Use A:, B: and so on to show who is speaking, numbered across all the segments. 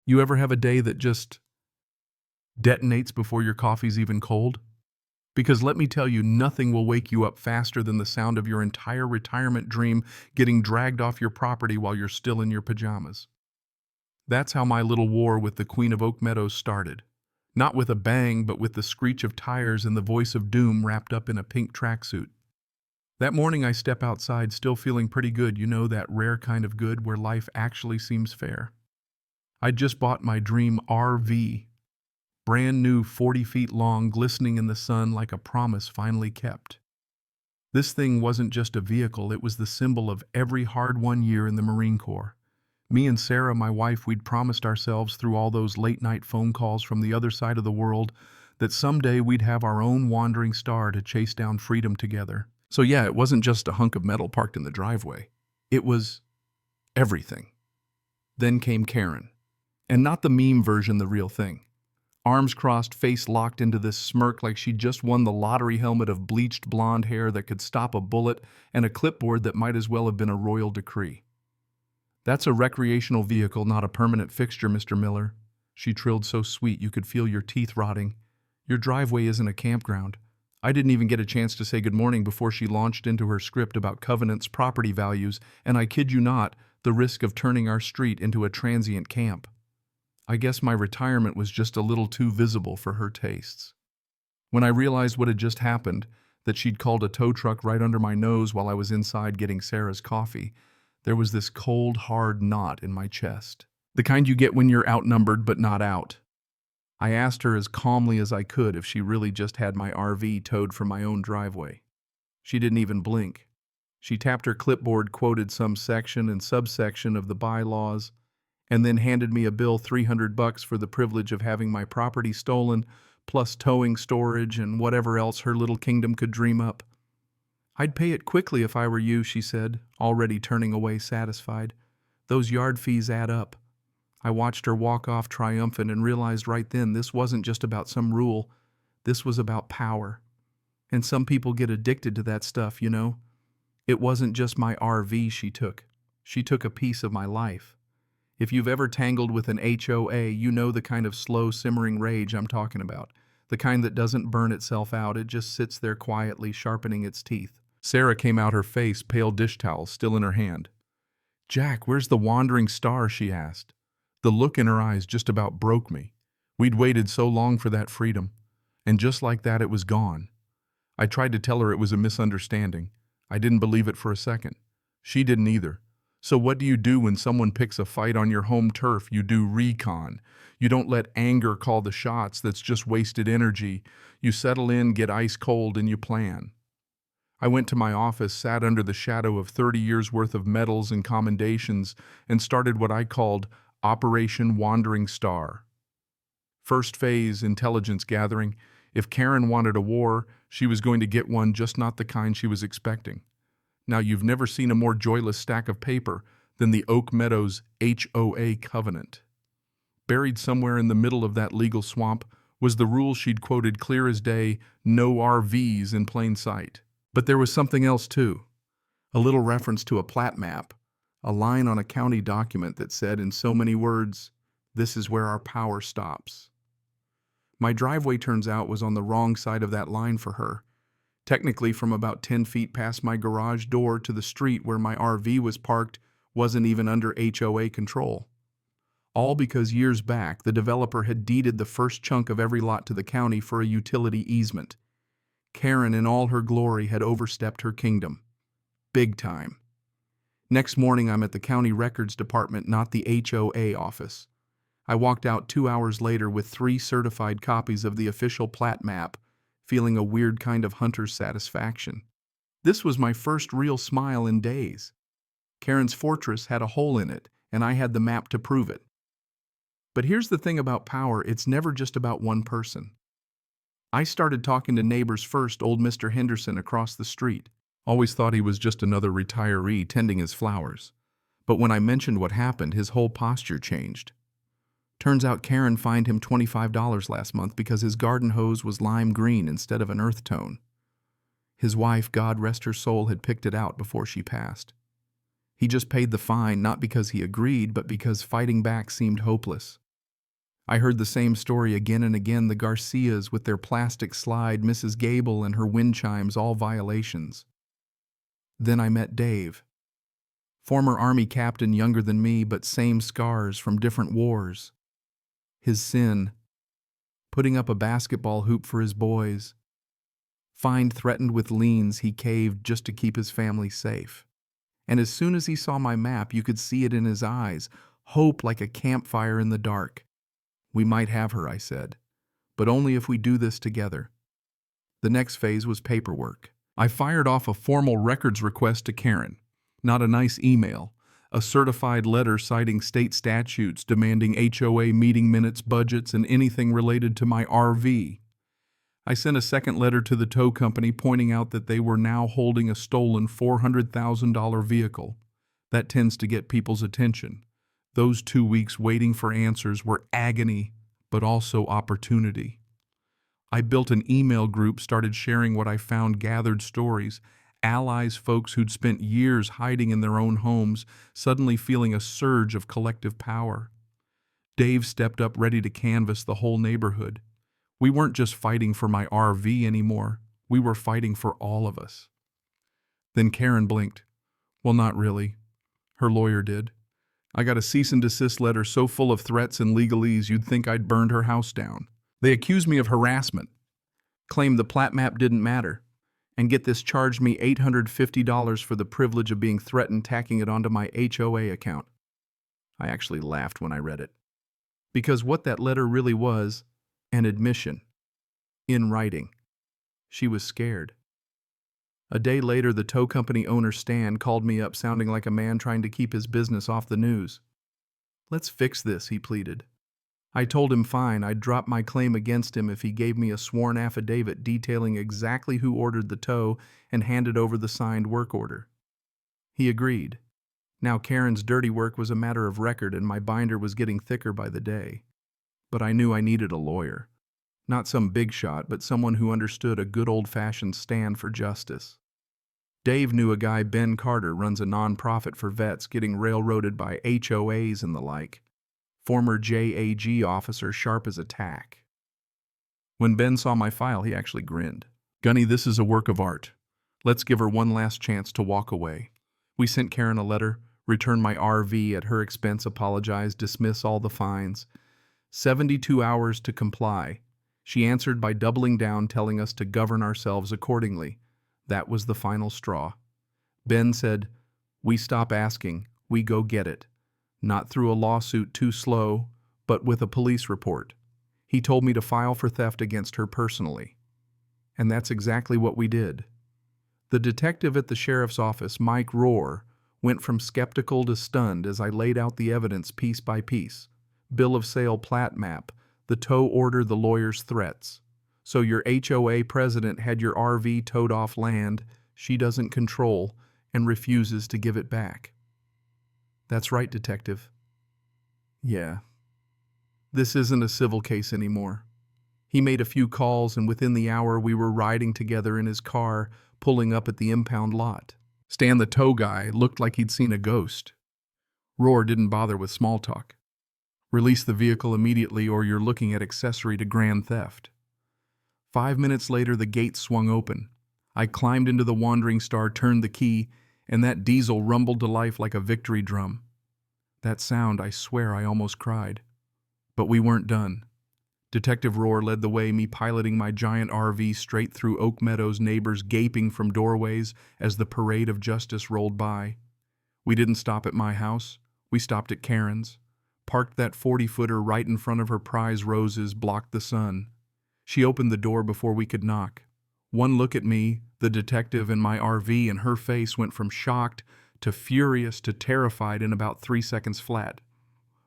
A: You ever have a day that just detonates before your coffee's even cold? Because let me tell you, nothing will wake you up faster than the sound of your entire retirement dream getting dragged off your property while you're still in your pajamas. That's how my little war with the Queen of Oak Meadows started. Not with a bang, but with the screech of tires and the voice of doom wrapped up in a pink tracksuit. That morning I step outside still feeling pretty good, that rare kind of good where life actually seems fair. I'd just bought my dream RV. Brand new, 40 feet long, glistening in the sun like a promise finally kept. This thing wasn't just a vehicle, it was the symbol of every hard-won year in the Marine Corps. Me and Sarah, my wife, we'd promised ourselves through all those late-night phone calls from the other side of the world that someday we'd have our own wandering star to chase down freedom together. So yeah, it wasn't just a hunk of metal parked in the driveway. It was everything. Then came Karen. And not the meme version, the real thing. Arms crossed, face locked into this smirk like she'd just won the lottery helmet of bleached blonde hair that could stop a bullet and a clipboard that might as well have been a royal decree. "That's a recreational vehicle, not a permanent fixture, Mr. Miller," she trilled so sweet you could feel your teeth rotting. "Your driveway isn't a campground." I didn't even get a chance to say good morning before she launched into her script about covenants, property values, and I kid you not, the risk of turning our street into a transient camp. I guess my retirement was just a little too visible for her tastes. When I realized what had just happened, that she'd called a tow truck right under my nose while I was inside getting Sarah's coffee, there was this cold, hard knot in my chest. The kind you get when you're outnumbered but not out. I asked her as calmly as I could if she really just had my RV towed from my own driveway. She didn't even blink. She tapped her clipboard, quoted some section and subsection of the bylaws, and then handed me a bill $300 for the privilege of having my property stolen, plus towing, storage, and whatever else her little kingdom could dream up. "I'd pay it quickly if I were you," she said, already turning away satisfied. "Those yard fees add up." I watched her walk off triumphant and realized right then this wasn't just about some rule. This was about power. And some people get addicted to that stuff, It wasn't just my RV she took. She took a piece of my life. If you've ever tangled with an HOA, you know the kind of slow, simmering rage I'm talking about. The kind that doesn't burn itself out, it just sits there quietly, sharpening its teeth. Sarah came out, her face, pale dish towel still in her hand. "Jack, where's the wandering star?" she asked. The look in her eyes just about broke me. We'd waited so long for that freedom, and just like that it was gone. I tried to tell her it was a misunderstanding. I didn't believe it for a second. She didn't either. So what do you do when someone picks a fight on your home turf? You do recon. You don't let anger call the shots. That's just wasted energy. You settle in, get ice cold, and you plan. I went to my office, sat under the shadow of 30 years' worth of medals and commendations, and started what I called Operation Wandering Star. First phase, intelligence gathering. If Karen wanted a war, she was going to get one, just not the kind she was expecting. Now, you've never seen a more joyless stack of paper than the Oak Meadows HOA covenant. Buried somewhere in the middle of that legal swamp was the rule she'd quoted clear as day: no RVs in plain sight. But there was something else too. A little reference to a plat map, a line on a county document that said in so many words, "This is where our power stops." My driveway, turns out, was on the wrong side of that line for her. Technically, from about 10 feet past my garage door to the street where my RV was parked wasn't even under HOA control. All because years back, the developer had deeded the first chunk of every lot to the county for a utility easement. Karen, in all her glory, had overstepped her kingdom. Big time. Next morning, I'm at the county records department, not the HOA office. I walked out 2 hours later with 3 certified copies of the official plat map, feeling a weird kind of hunter's satisfaction. This was my first real smile in days. Karen's fortress had a hole in it, and I had the map to prove it. But here's the thing about power, it's never just about one person. I started talking to neighbors first, old Mr. Henderson across the street. Always thought he was just another retiree tending his flowers. But when I mentioned what happened, his whole posture changed. Turns out Karen fined him $25 last month because his garden hose was lime green instead of an earth tone. His wife, God rest her soul, had picked it out before she passed. He just paid the fine, not because he agreed, but because fighting back seemed hopeless. I heard the same story again and again, the Garcias with their plastic slide, Mrs. Gable and her wind chimes, all violations. Then I met Dave. Former Army captain, younger than me, but same scars from different wars. His sin, putting up a basketball hoop for his boys. Find threatened with liens, he caved just to keep his family safe. And as soon as he saw my map, you could see it in his eyes, hope like a campfire in the dark. We might have her, I said, but only if we do this together. The next phase was paperwork. I fired off a formal records request to Karen. Not a nice email, a certified letter citing state statutes demanding HOA meeting minutes, budgets, and anything related to my RV. I sent a second letter to the tow company pointing out that they were now holding a stolen $400,000 vehicle. That tends to get people's attention. Those 2 weeks waiting for answers were agony, but also opportunity. I built an email group, started sharing what I found, gathered stories, allies, folks who'd spent years hiding in their own homes, suddenly feeling a surge of collective power. Dave stepped up, ready to canvass the whole neighborhood. We weren't just fighting for my RV anymore. We were fighting for all of us. Then Karen blinked. Well, not really. Her lawyer did. I got a cease and desist letter so full of threats and legalese you'd think I'd burned her house down. They accused me of harassment, claimed the plat map didn't matter, and get this, charged me $850 for the privilege of being threatened, tacking it onto my HOA account. I actually laughed when I read it. Because what that letter really was, an admission. In writing. She was scared. A day later, the tow company owner, Stan, called me up sounding like a man trying to keep his business off the news. Let's fix this, he pleaded. I told him fine, I'd drop my claim against him if he gave me a sworn affidavit detailing exactly who ordered the tow and handed over the signed work order. He agreed. Now Karen's dirty work was a matter of record and my binder was getting thicker by the day. But I knew I needed a lawyer. Not some big shot, but someone who understood a good old-fashioned stand for justice. Dave knew a guy, Ben Carter, runs a nonprofit for vets getting railroaded by HOAs and the like. Former JAG officer, sharp as a tack. When Ben saw my file, he actually grinned. Gunny, this is a work of art. Let's give her one last chance to walk away. We sent Karen a letter, returned my RV at her expense, apologized, dismiss all the fines. 72 hours to comply. She answered by doubling down, telling us to govern ourselves accordingly. That was the final straw. Ben said, we stop asking, we go get it. Not through a lawsuit, too slow, but with a police report. He told me to file for theft against her personally. And that's exactly what we did. The detective at the sheriff's office, Mike Rohr, went from skeptical to stunned as I laid out the evidence piece by piece. Bill of sale, plat map, the tow order, the lawyer's threats. So your HOA president had your RV towed off land she doesn't control and refuses to give it back. That's right, detective. Yeah. This isn't a civil case anymore. He made a few calls and within the hour we were riding together in his car, pulling up at the impound lot. Stan, the tow guy, looked like he'd seen a ghost. Rohr didn't bother with small talk. Release the vehicle immediately or you're looking at accessory to grand theft. 5 minutes later, the gates swung open. I climbed into the Wandering Star, turned the key, and that diesel rumbled to life like a victory drum. That sound, I swear I almost cried. But we weren't done. Detective Rohr led the way, me piloting my giant RV straight through Oak Meadows, neighbors gaping from doorways as the parade of justice rolled by. We didn't stop at my house. We stopped at Karen's. Parked that 40-footer right in front of her prize roses, blocked the sun. She opened the door before we could knock. One look at me, the detective, and my RV, and her face went from shocked to furious to terrified in about 3 seconds flat.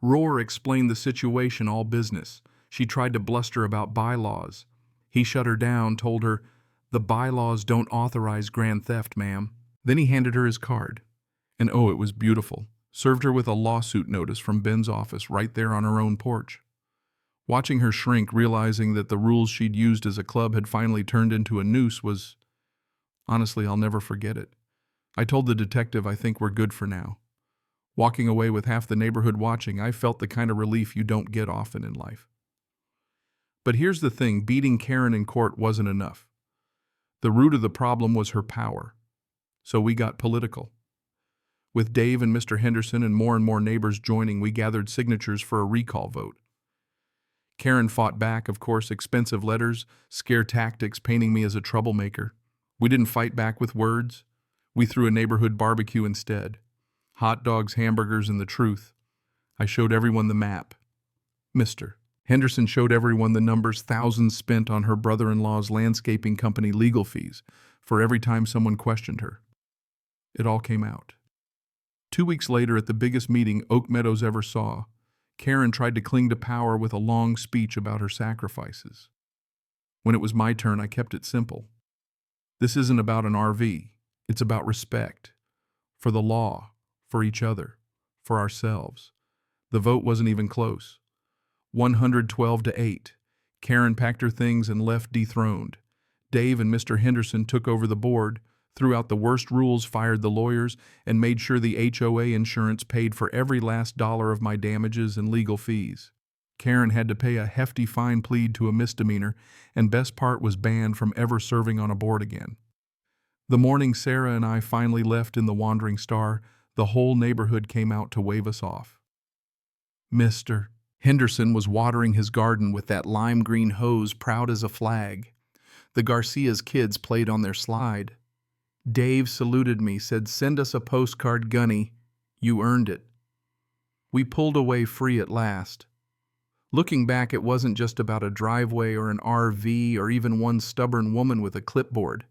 A: Rohr explained the situation, all business. She tried to bluster about bylaws. He shut her down, told her, the bylaws don't authorize grand theft, ma'am. Then he handed her his card. And oh, it was beautiful. Served her with a lawsuit notice from Ben's office right there on her own porch. Watching her shrink, realizing that the rules she'd used as a club had finally turned into a noose was... Honestly, I'll never forget it. I told the detective I think we're good for now. Walking away with half the neighborhood watching, I felt the kind of relief you don't get often in life. But here's the thing, beating Karen in court wasn't enough. The root of the problem was her power. So we got political. With Dave and Mr. Henderson and more neighbors joining, we gathered signatures for a recall vote. Karen fought back, of course, expensive letters, scare tactics, painting me as a troublemaker. We didn't fight back with words. We threw a neighborhood barbecue instead. Hot dogs, hamburgers, and the truth. I showed everyone the map. Mr. Henderson showed everyone the numbers, thousands spent on her brother-in-law's landscaping company legal fees for every time someone questioned her. It all came out. 2 weeks later, at the biggest meeting Oak Meadows ever saw, Karen tried to cling to power with a long speech about her sacrifices. When it was my turn, I kept it simple. This isn't about an RV. It's about respect. For the law, for each other, for ourselves. The vote wasn't even close. 112-8. Karen packed her things and left dethroned. Dave and Mr. Henderson took over the board, threw out the worst rules, fired the lawyers, and made sure the HOA insurance paid for every last dollar of my damages and legal fees. Karen had to pay a hefty fine, plead to a misdemeanor, and best part was banned from ever serving on a board again. The morning Sarah and I finally left in the Wandering Star, the whole neighborhood came out to wave us off. Mr. Henderson was watering his garden with that lime green hose, proud as a flag. The Garcia's kids played on their slide. Dave saluted me, said, "Send us a postcard, Gunny. You earned it." We pulled away free at last. Looking back, it wasn't just about a driveway or an RV or even one stubborn woman with a clipboard.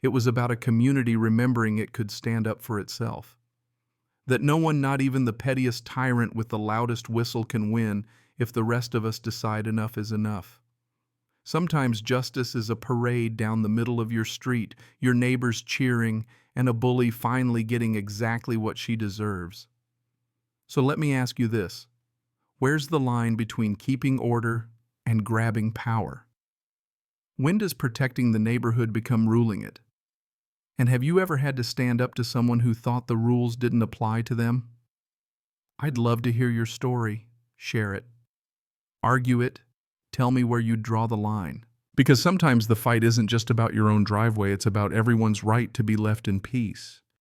A: It was about a community remembering it could stand up for itself. That no one, not even the pettiest tyrant with the loudest whistle, can win if the rest of us decide enough is enough. Sometimes justice is a parade down the middle of your street, your neighbors cheering, and a bully finally getting exactly what she deserves. So let me ask you this. Where's the line between keeping order and grabbing power? When does protecting the neighborhood become ruling it? And have you ever had to stand up to someone who thought the rules didn't apply to them? I'd love to hear your story. Share it. Argue it. Tell me where you'd draw the line. Because sometimes the fight isn't just about your own driveway, it's about everyone's right to be left in peace.